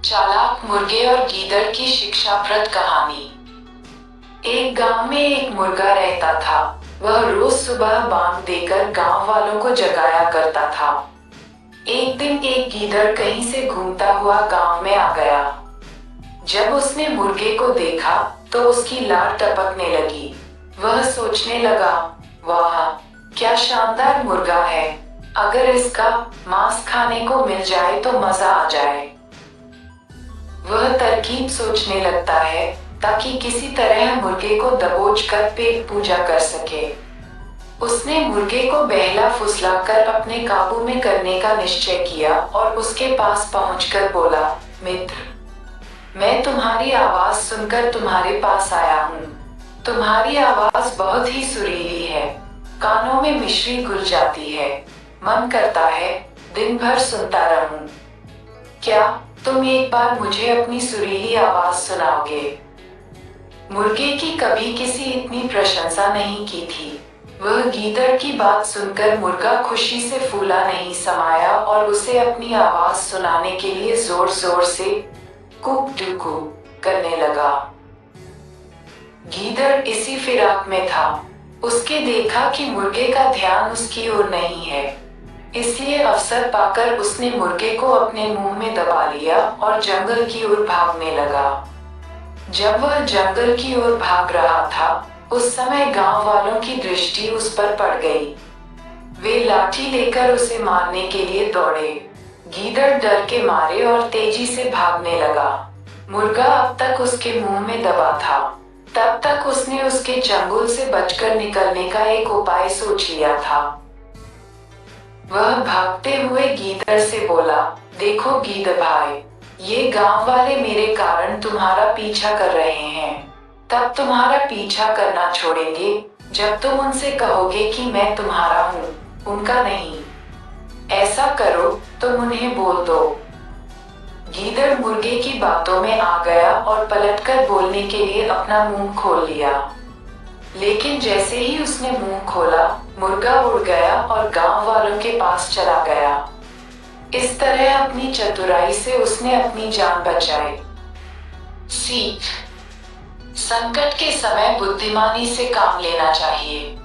चालाक मुर्गे और गीदड़ की शिक्षाप्रद कहानी। एक गांव में एक मुर्गा रहता था। वह रोज सुबह बांग देकर गांव वालों को जगाया करता था। एक दिन एक गीदड़ कहीं से घूमता हुआ गांव में आ गया। जब उसने मुर्गे को देखा तो उसकी लार टपकने लगी। वह सोचने लगा, वाह, क्या शानदार मुर्गा है। अगर इसका मांस खाने को मिल जाए तो मजा आ जाए। वह तरकीब सोचने लगता है ताकि किसी तरह मुर्गे को दबोचकर पेट पूजा कर सके। उसने मुर्गे को बहला फुसलाकर अपने काबू में करने का निश्चय किया और उसके पास पहुंचकर बोला, मित्र, मैं तुम्हारी आवाज सुनकर तुम्हारे पास आया हूँ। तुम्हारी आवाज बहुत ही सुरीली है, कानों में मिश्री घुल जाती है। मन करता है दिन भर सुनता रहूं। क्या तुम एक बार मुझे अपनी सुरीली आवाज सुनाओगे? मुर्गे की कभी किसी इतनी प्रशंसा नहीं की थी। वह गीदड़ की बात सुनकर मुर्गा खुशी से फूला नहीं समाया और उसे अपनी आवाज सुनाने के लिए जोर जोर से कुक डुकू करने लगा। गीदड़ इसी फिराक में था। उसके देखा कि मुर्गे का ध्यान उसकी ओर नहीं है, इसलिए अवसर पाकर उसने मुर्गे को अपने मुंह में दबा लिया और जंगल की ओर भागने लगा। जब वह जंगल की ओर भाग रहा था, उस समय गांव वालों की दृष्टि उस पर पड़ गई। वे लाठी लेकर उसे मारने के लिए दौड़े। गीदड़ डर के मारे और तेजी से भागने लगा। मुर्गा अब तक उसके मुंह में दबा था। तब तक उसने उसके चंगुल से बचकर निकलने का एक उपाय सोच लिया था। वह भागते हुए गीदड़ से बोला, देखो गीदड़ भाई, ये गांव वाले मेरे कारण तुम्हारा पीछा कर रहे हैं। तब तुम्हारा पीछा करना छोड़ेंगे जब तुम उनसे कहोगे कि मैं तुम्हारा हूँ, उनका नहीं। ऐसा करो, तुम उन्हें बोल दो। गीदड़ मुर्गे की बातों में आ गया और पलटकर बोलने के लिए अपना मुंह खोल लिया। लेकिन जैसे ही उसने मुंह खोला, मुर्गा उड़ गया और गांव वालों के पास चला गया। इस तरह अपनी चतुराई से उसने अपनी जान बचाई। सीख: संकट के समय बुद्धिमानी से काम लेना चाहिए।